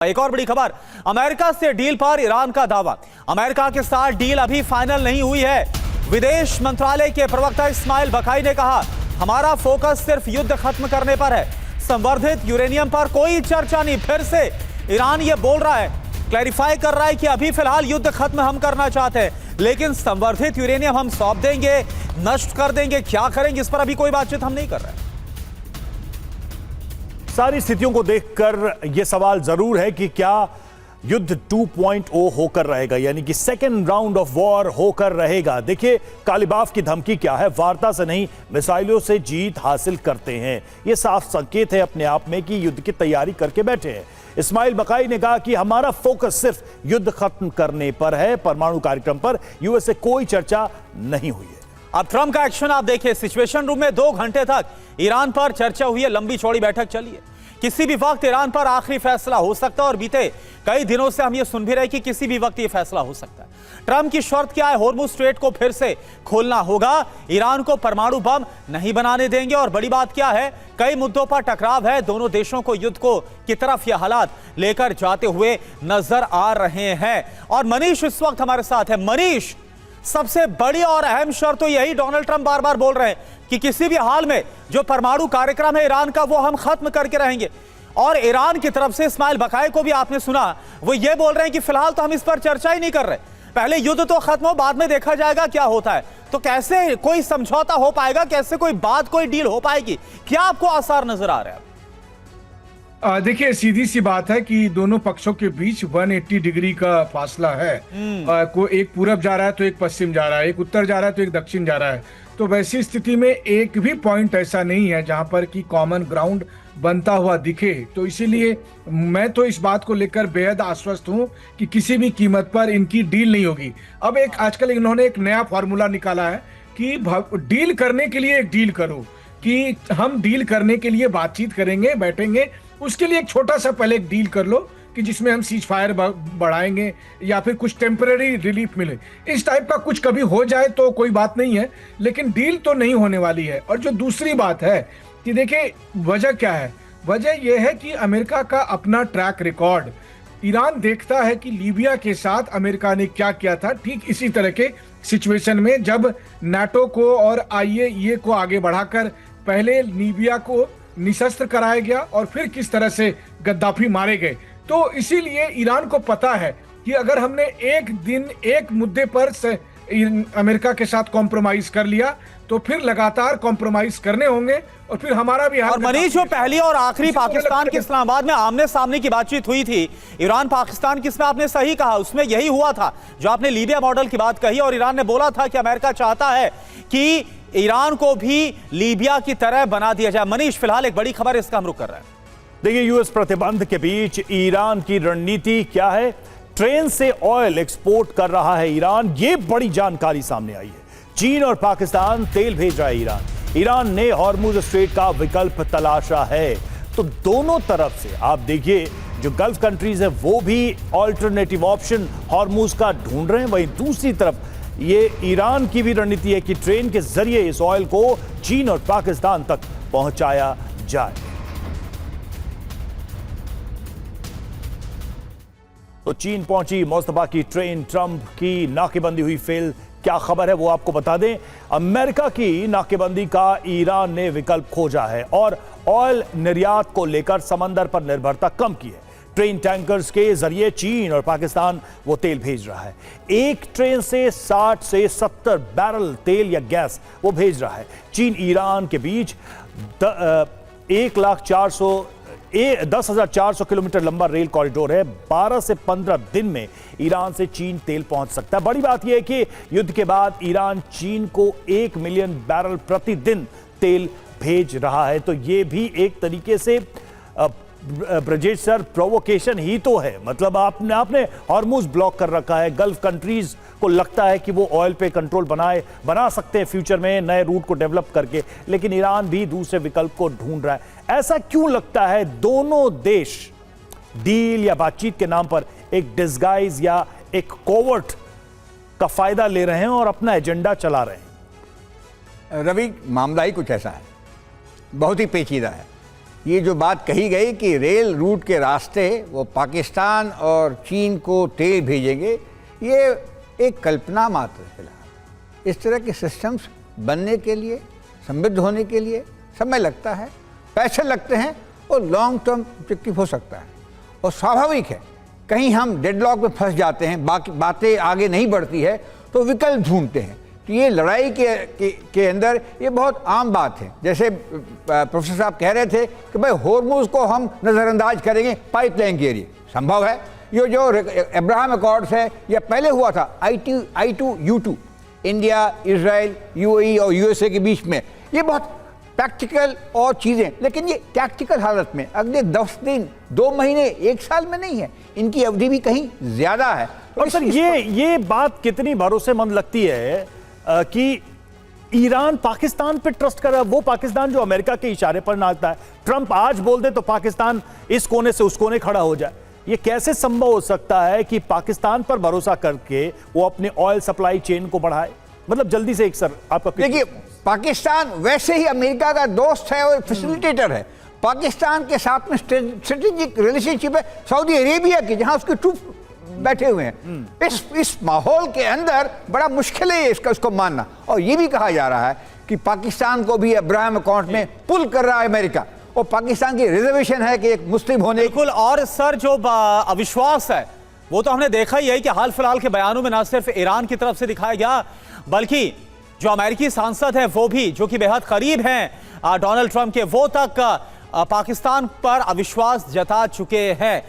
एक और बड़ी खबर, अमेरिका से डील पर ईरान का दावा। अमेरिका के साथ डील अभी फाइनल नहीं हुई है। विदेश मंत्रालय के प्रवक्ता इस्माइल बकाई ने कहा, हमारा फोकस सिर्फ युद्ध खत्म करने पर है, संवर्धित यूरेनियम पर कोई चर्चा नहीं। फिर से ईरान ये बोल रहा है, क्लैरिफाई कर रहा है कि अभी फिलहाल युद्ध खत्म हम करना चाहते हैं, लेकिन संवर्धित यूरेनियम हम सौंप देंगे, नष्ट कर देंगे, क्या करेंगे इस पर अभी कोई बातचीत हम नहीं कर रहे हैं। सारी स्थितियों को देखकर यह सवाल जरूर है कि क्या युद्ध 2.0 होकर रहेगा, यानी कि सेकेंड राउंड ऑफ वॉर होकर रहेगा। देखिए कालिबाफ की धमकी क्या है, वार्ता से नहीं मिसाइलों से जीत हासिल करते हैं। यह साफ संकेत है अपने आप में कि युद्ध की तैयारी करके बैठे हैं। इस्माइल बकाई ने कहा कि हमारा फोकस सिर्फ युद्ध खत्म करने पर है, परमाणु कार्यक्रम पर यूएस से कोई चर्चा नहीं हुई है। अब ट्रंप का एक्शन आप देखिए, सिचुएशन रूम में 2 घंटे तक ईरान पर चर्चा हुई है, लंबी चौड़ी बैठक चली है। किसी भी वक्त ईरान पर आखिरी फैसला हो सकता है और बीते कई दिनों से हम ये सुन भी रहे कि किसी भी वक्त ये फैसला हो सकता है। ट्रंप की शर्त क्या है, होर्मुज स्ट्रेट को फिर से खोलना होगा, ईरान को परमाणु बम नहीं बनाने देंगे। और बड़ी बात क्या है, कई मुद्दों पर टकराव है, दोनों देशों को युद्ध को की तरफ ये हालात लेकर जाते हुए नजर आ रहे हैं। और मनीष इस वक्त हमारे साथ है। मनीष, सबसे बड़ी और अहम शर्त तो यही डोनाल्ड ट्रंप बार बार बोल रहे हैं कि किसी भी हाल में जो परमाणु कार्यक्रम है ईरान का वो हम खत्म करके रहेंगे। और ईरान की तरफ से इस्माइल बकाई को भी आपने सुना, वो ये बोल रहे हैं कि फिलहाल तो हम इस पर चर्चा ही नहीं कर रहे, पहले युद्ध तो खत्म हो, बाद में देखा जाएगा क्या होता है। तो कैसे कोई समझौता हो पाएगा, कैसे कोई बात कोई डील हो पाएगी, क्या आपको आसार नजर आ रहे हैं? देखिए सीधी सी बात है कि दोनों पक्षों के बीच 180 डिग्री का फासला है। को एक पूरब जा रहा है तो एक पश्चिम जा रहा है, एक उत्तर जा रहा है तो एक दक्षिण जा रहा है। तो वैसी स्थिति में एक भी पॉइंट ऐसा नहीं है जहां पर कि कॉमन ग्राउंड बनता हुआ दिखे। तो इसीलिए मैं तो इस बात को लेकर बेहद आश्वस्त हूं कि किसी भी कीमत पर इनकी डील नहीं होगी। अब आजकल इन्होंने एक नया फॉर्मूला निकाला है कि डील करने के लिए एक डील करो, कि हम डील करने के लिए बातचीत करेंगे, बैठेंगे, उसके लिए एक छोटा सा पहले एक डील कर लो कि जिसमें हम सीज फायर बढ़ाएंगे या फिर कुछ टेम्पररी रिलीफ मिले। इस टाइप का कुछ कभी हो जाए तो कोई बात नहीं है, लेकिन डील तो नहीं होने वाली है। और जो दूसरी बात है कि देखिए वजह क्या है, वजह यह है कि अमेरिका का अपना ट्रैक रिकॉर्ड, ईरान देखता है कि लीबिया के साथ अमेरिका ने क्या किया था, ठीक इसी तरह के सिचुएशन में जब नाटो को और आईएईए को आगे बढ़ाकर पहले लीबिया को निशस्त्र कराया गया और फिर किस तरह से गद्दाफी मारे गए। तो इसीलिए ईरान को पता है कि अगर हमने एक दिन एक मुद्दे पर अमेरिका के साथ कॉम्प्रोमाइज कर लिया तो फिर लगातार कॉम्प्रोमाइज करने होंगे और फिर हमारा भी हाल। और मनीष, जो पहली और आखिरी पाकिस्तान के इस्लामाबाद में आमने सामने की बातचीत हुई थी ईरान पाकिस्तान की, इसमें आपने सही कहा, उसमें यही हुआ था जो आपने लीबिया मॉडल की बात कही। और ईरान ने बोला था कि अमेरिका चाहता है कि ईरान को भी लीबिया की तरह बना दिया जाए। मनीष, फिलहाल एक बड़ी खबर, इसका हम रुख कर रहे हैं। देखिए यूएस प्रतिबंध के बीच ईरान की रणनीति क्या है, ट्रेन से ऑयल एक्सपोर्ट कर रहा है ईरान, ये बड़ी जानकारी सामने आई है। चीन और पाकिस्तान तेल भेज रहा है ईरान ने हॉर्मुज स्ट्रेट का विकल्प तलाशा है। तो दोनों तरफ से आप देखिए जो गल्फ कंट्रीज है वो भी ऑल्टरनेटिव ऑप्शन हॉर्मुज का ढूंढ रहे हैं, वहीं दूसरी तरफ ये ईरान की भी रणनीति है कि ट्रेन के जरिए इस ऑयल को चीन और पाकिस्तान तक पहुंचाया जाए। तो चीन पहुंची मुस्तफा की ट्रेन, ट्रंप की नाकेबंदी हुई फेल। क्या खबर है वो आपको बता दें, अमेरिका की नाकेबंदी का ईरान ने विकल्प खोजा है और ऑयल निर्यात को लेकर समंदर पर निर्भरता कम की है। ट्रेन टैंकर्स के जरिए चीन और पाकिस्तान वो तेल भेज रहा है। एक ट्रेन से 60 से 70 बैरल तेल या गैस वो भेज रहा है। चीन ईरान के बीच 10,400 किलोमीटर लंबा रेल कॉरिडोर है। 12 से 15 दिन में ईरान से चीन तेल पहुंच सकता है। बड़ी बात यह है कि युद्ध के बाद ईरान चीन को 1 मिलियन बैरल प्रतिदिन तेल भेज रहा है। तो यह भी एक तरीके से ब्रजेश सर प्रोवोकेशन ही तो है। मतलब आपने हॉर्मुज ब्लॉक कर रखा है, गल्फ कंट्रीज को लगता है कि वो ऑयल पे कंट्रोल बना सकते हैं फ्यूचर में नए रूट को डेवलप करके, लेकिन ईरान भी दूसरे विकल्प को ढूंढ रहा है। ऐसा क्यों लगता है दोनों देश डील या बातचीत के नाम पर एक डिस्गाइज या एक कोवर्ट का फायदा ले रहे हैं और अपना एजेंडा चला रहे हैं? रवि, मामला ही कुछ ऐसा है, बहुत ही पेचीदा है। ये जो बात कही गई कि रेल रूट के रास्ते वो पाकिस्तान और चीन को तेल भेजेंगे, ये एक कल्पना मात्र है फिलहाल। इस तरह के सिस्टम्स बनने के लिए, समृद्ध होने के लिए समय लगता है, पैसे लगते हैं और लॉन्ग टर्म ऑब्जेक्टिव हो सकता है। और स्वाभाविक है, कहीं हम डेडलॉक में फंस जाते हैं, बाकी बातें आगे नहीं बढ़ती है तो विकल्प ढूंढते हैं। तो ये लड़ाई के अंदर ये बहुत आम बात है। जैसे प्रोफेसर साहब कह रहे थे कि भाई होर्मुज को हम नज़रअंदाज करेंगे पाइपलाइन के एरिए, संभव है। ये जो अब्राहम अकॉर्ड्स है या पहले हुआ था I2U2 इंडिया, इजराइल, UAE और USA के बीच में, ये बहुत प्रैक्टिकल और चीज़ें, लेकिन ये टैक्टिकल हालत में अगले 10 दिन, 2 महीने, 1 साल में नहीं है, इनकी अवधि भी कहीं ज़्यादा है। और सर ये बात कितनी भरोसेमंद लगती है कि ईरान पाकिस्तान पे ट्रस्ट कर रहा है, वो पाकिस्तान जो अमेरिका के इशारे पर नाचता है। ट्रंप आज बोल दे तो पाकिस्तान इस कोने से उस कोने खड़ा हो जाए। ये कैसे संभव हो सकता है कि पाकिस्तान पर भरोसा करके वो अपने ऑयल सप्लाई चेन को बढ़ाए? मतलब जल्दी से एक सर आपका। देखिए, पाकिस्तान वैसे ही अमेरिका का दोस्त है और फैसिलिटेटर है। पाकिस्तान के साथ में स्ट्रेटेजिक रिलेशनशिप है सऊदी अरेबिया की, जहां उसके ट्रूप बैठे हुए हैं। इस माहौल के अंदर बड़ा मुश्किल है इसको मानना। और ये भी कहा जा रहा है कि पाकिस्तान को भी अब्राहम अकाउंट में पुल कर रहा है अमेरिका, और पाकिस्तान की रिजर्वेशन है कि एक मुस्लिम होने। बिल्कुल। और सर जो अविश्वास है वो तो हमने देखा ही है कि हाल फिलहाल के बयानों में न सिर्फ ईरान की तरफ से दिखाया गया, बल्कि जो अमेरिकी सांसद है वो भी, जो कि बेहद करीब हैं डोनाल्ड ट्रंप के, वो तक पाकिस्तान पर अविश्वास जता चुके हैं।